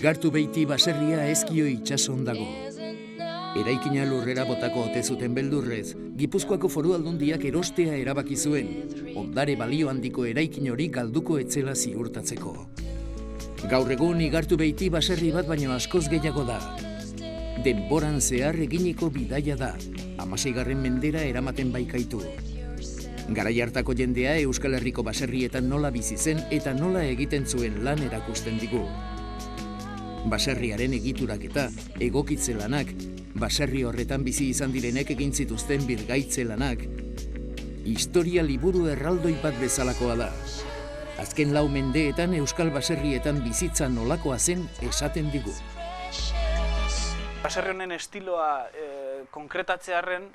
Igartu beiti baserria ezkio itsason dago. Eraikina lurrera botako ote zuten beldurrez, Gipuzkoako Foru Aldundiak erostea erabaki zuen, ondare balio handiko eraikin hori galduko etzela ziurtatzeko. Gaur egun Igartu beiti baserri bat baino askoz gehiago da. Denboran zehar eginiko bidaia da, 16. mendera eramaten baikaitu. Garai hartako jendea Euskal Herriko baserrietan nola bizi zen eta nola egiten zuen lan erakusten digu. Baserriaren egiturak eta egokitze lanak, baserri horretan bizi izan direnek egin zituzten birgaitze lanak, historia liburu erraldoi bat bezalakoa da. Azken 4 mendeetan Euskal baserrietan bizitza nolakoa zen esaten digu. Baserri honen estiloa konkretatzearren,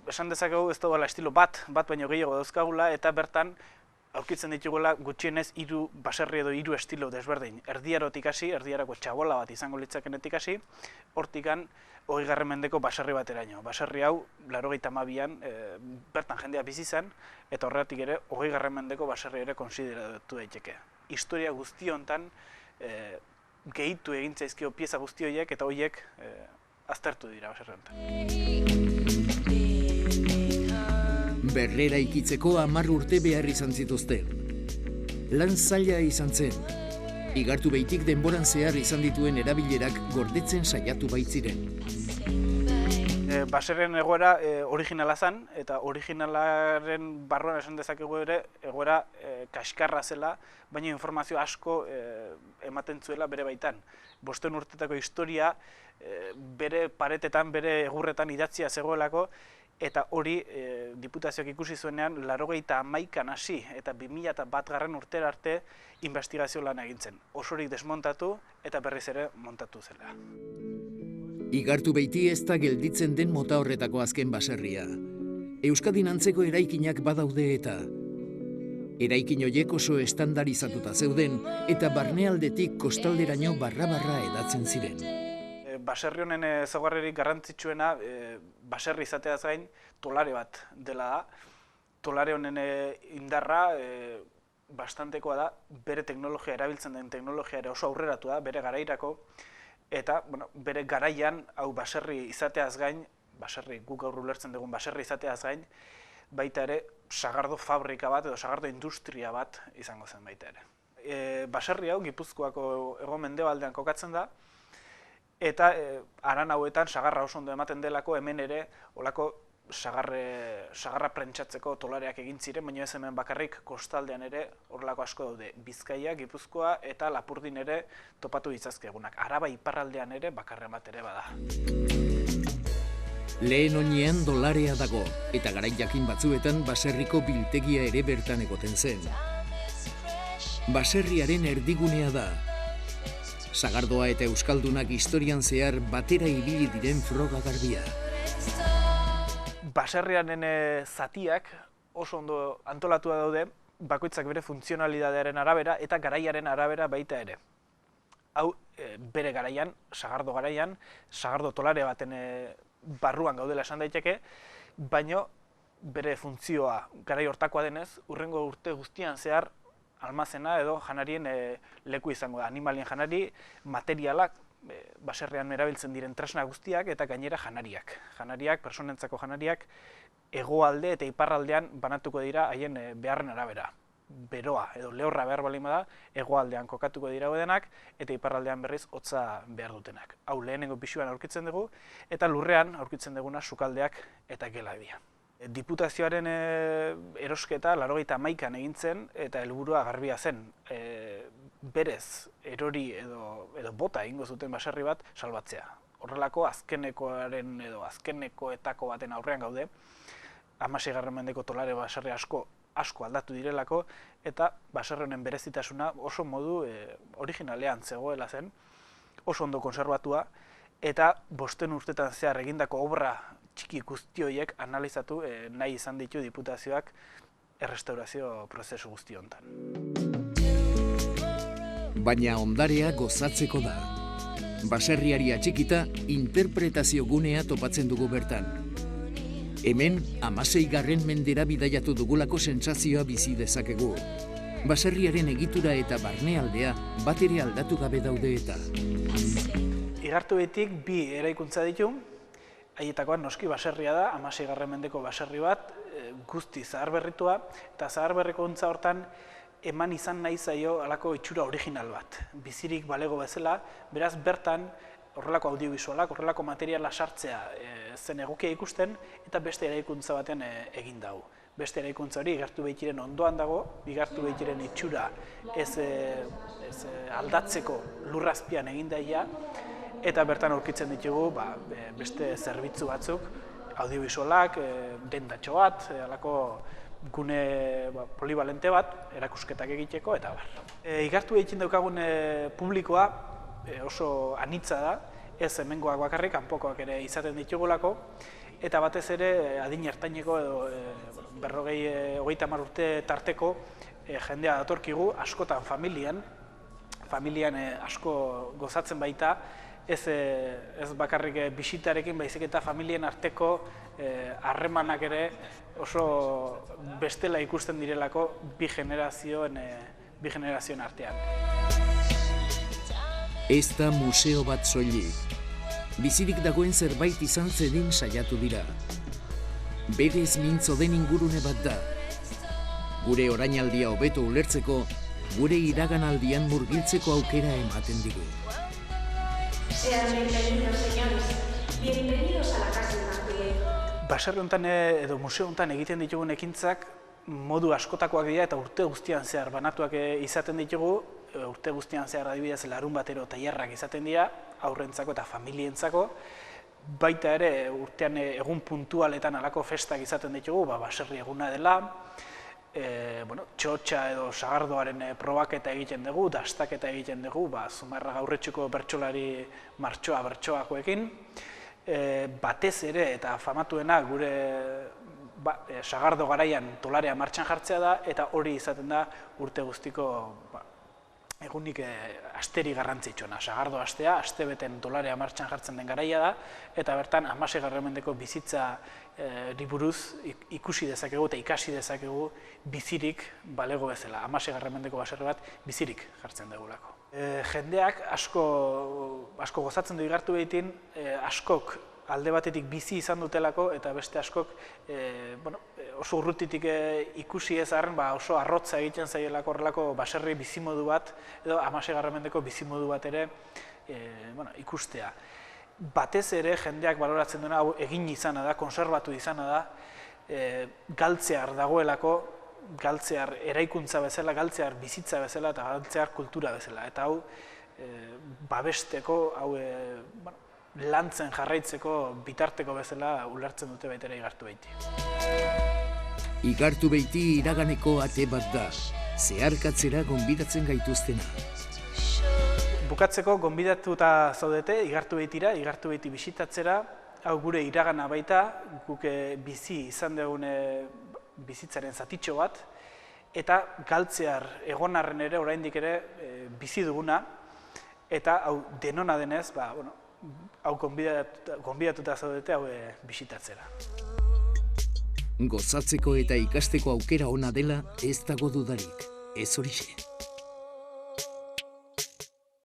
esan dezakegu ez dagoela estilo bat baino gehiago dauzkagula, eta bertan aurkitzen ditugula gutxienez 3 baserri edo 3 estilo desberdin. Erdiarotik hasi, erdiarako txabola bat izango litzakenetik hasi, hortikan 20. mendeko baserri bateraino. Baserri hau 82an bertan jendea bizi zen, eta horregatik ere 20. mendeko baserri ere konsideratu daiteke. Historia guzti hontan gehitu egin zaizkio pieza guzti horiek eta horiek aztertu dira baserri honetan. Berrera ikitzeko 10 urte behar izan zituzten. Lan zaila izan zen. Igartu beitik denboran zehar izan dituen erabilerak gordetzen saiatu baitziren. Baserrien egoera originala zen, eta originalaren barruan esan dezakegu ere egoera kaskarra zela, baina informazio asko ematen zuela bere baitan. 5 urtetako historia bere paretetan, bere egurretan idatzia zegoelako, eta hori diputazioak ikusi zuenean 81an hasi eta 2001. urtera arte investigazio lan egintzen. Osorik desmontatu eta berriz ere montatu zela. Igartu beiti ez da gelditzen den mota horretako azken baserria. Euskadin antzeko eraikinak badaude eta eraikin horiek oso estandarizatuta zeuden eta barnealdetik kostalderaino barra-barra edatzen ziren. Baserri honen ezaugarririk garrantzitsuena baserri izateaz gain tolare bat dela da. Tolare honen indarra bastantekoa da, bere teknologia erabiltzen den teknologia ere oso aurreratu da, bere garairako, eta bere garaian hau baserri izateaz gain, baserri guk gaur ulertzen dugun baserri izateaz gain, baita ere sagardo fabrika bat edo sagardo industria bat izango zen baita ere. Baserri hau Gipuzkoako hego-mendebaldean kokatzen da, eta haran hauetan sagarra oso ondo ematen delako, hemen ere olako sagarra prentsatzeko tolareak egin ziren, baina ez hemen bakarrik kostaldean ere horrelako asko daude. Bizkaia, Gipuzkoa eta Lapurdin ere topatu ditzazkegunak. Araba iparraldean ere bakarren bat ere bada. Lehen oinean dolarea dago, eta garai jakin batzuetan baserriko biltegia ere bertan egoten zen. Baserriaren erdigunea da. Sagardoa eta euskaldunak historian zehar batera ibili diren froga garbia. Baserriaren zatiak oso ondo antolatua daude, bakoitzak bere funtzionalidadearen arabera eta garaiaren arabera baita ere. Hau, bere garaian, sagardo tolare baten barruan gaudela esan daiteke, baino bere funtzioa garai hortakoa denez, hurrengo urte guztian zehar almazena edo janarien leku izango da. Animalien janari, materialak, baserrian erabiltzen diren tresna guztiak eta gainera janariak. Janariak, personentzako janariak, hegoalde eta iparraldean banatuko dira haien beharren arabera. Beroa edo lehorra behar balin bada, hegoaldean kokatuko dira denak eta iparraldean berriz hotza behar dutenak. Hau lehenengo pisuan aurkitzen dugu eta lurrean aurkitzen duguna sukaldeak eta geladia. Diputazioaren erosketa 81an egin zen eta helburua garbia zen. Berez erori edo bota egingo zuten baserri bat salbatzea. Horrelako azkenekoaren edo azkenekoetako baten aurrean gaude. 16. mendeko tolare baserri asko aldatu direlako eta baserri honen berezitasuna oso modu originalean zegoela zen, oso ondo konserbatua eta 5 urtetan zehar egindako obra txiki guzti horiek analizatu nahi izan ditu diputazioak errestaurazio prozesu guzti honetan. Baina ondarea gozatzeko da. Baserriari atxikita interpretazio gunea topatzen dugu bertan. Hemen 16. mendera bidaiatu dugulako sentsazioa bizi dezakegu. baserriaren egitura eta barnealdea bat ere aldatu gabe daude eta. Igartubetik bi eraikuntza ditu, haietakoan noski baserria da, 16. mendeko baserri bat, guzti zaharberritua, eta zaharberrikuntza hortan eman izan nahi zaio halako itxura original bat, bizirik balego bezala, beraz bertan horrelako audiovisualak, horrelako materiala sartzea zen egokia ikusten, eta beste eraikuntza baten egin dago. Beste eraikuntza hori Igartubetiren ondoan dago, Igartubetiren itxura ez aldatzeko lurrazpian egin daia, eta bertan aurkitzen ditugu beste zerbitzu batzuk, audiovisualak, dendatxo bat, halako gune polibalente bat, erakusketak egiteko, eta bar. Igartubetiren daukagun publikoa oso anitza da, ez hemengoak bakarrik, kanpokoak ere izaten ditugulako, eta batez ere adin ertaineko edo 50 urte tarteko jendea datorkigu, askotan familian asko gozatzen baita, ez bakarrik bisitarekin, baizik eta familien arteko harremanak ere oso bestela ikusten direlako bi generazioen artean. Ez da museo bat soilik. Bizirik dagoen zerbait izan zedin saiatu dira. Berez mintzo den ingurune bat da. Gure orainaldia hobeto ulertzeko, gure iraganaldian murgiltzeko aukera ematen digu. Sean bienvenidos, señores. Bienvenidos a la casa de Martínez. Baserri honetan edo museo honetan egiten ditugun ekintzak modu askotakoak dira eta urte guztian zehar banatuak izaten ditugu. Urte guztian zehar adibidez larunbatero tailerrak izaten dira, haurrentzako eta familientzako. Baita ere urtean egun puntualetan halako festak izaten ditugu, baserri eguna dela, txotxa edo sagardoaren probaketa egiten dugu, dastaketa egiten dugu, Zumarraga Aurretxuko bertsolari bertsoakoekin. Batez ere eta famatuena gure sagardo garaian tolarea martxan jartzea da, eta hori izaten da urte guztiko egunik asteri garrantzitsuena. Sagardo astea, astebeten tolarea martxan jartzen den garaia da, eta bertan 16. mendeko bizitza buruz ikusi dezakegu eta ikasi dezakegu bizirik balego bezala. 16. mendeko baserri bat bizirik jartzen dugulako. Jendeak asko gozatzen du Igartubetin, askok alde batetik bizi izan dutelako, eta beste askok oso urrutitik ikusi ez arren, oso arrotza egiten zaielako horrelako baserri bizimodu bat, edo 16. mendeko bizimodu bat ere ikustea. Batez ere jendeak baloratzen duena hau egin izana da, konserbatu izana da, galtzear dagoelako, galtzear eraikuntza bezala, galtzear bizitza bezala eta galtzear kultura bezala. Eta hau babesteko, hau lantzen jarraitzeko bitarteko bezala ulertzen dute baita ere Igartubeti. Igartubeti iraganeko ate bat da, zeharkatzera gonbidatzen gaituztena. Bukatzeko gonbidatuta zaudete Igartubetira, Igartubeti bisitatzera, hau gure iragana baita, guk bizi izan dugun bizitzaren zatitxo bat, eta galtzear egon arren ere, oraindik ere bizi duguna, eta hau denona denez, hau gonbidatuta zaudete hau bisitatzera. Gozatzeko eta ikasteko aukera ona dela ez dago dudarik, ez horixe.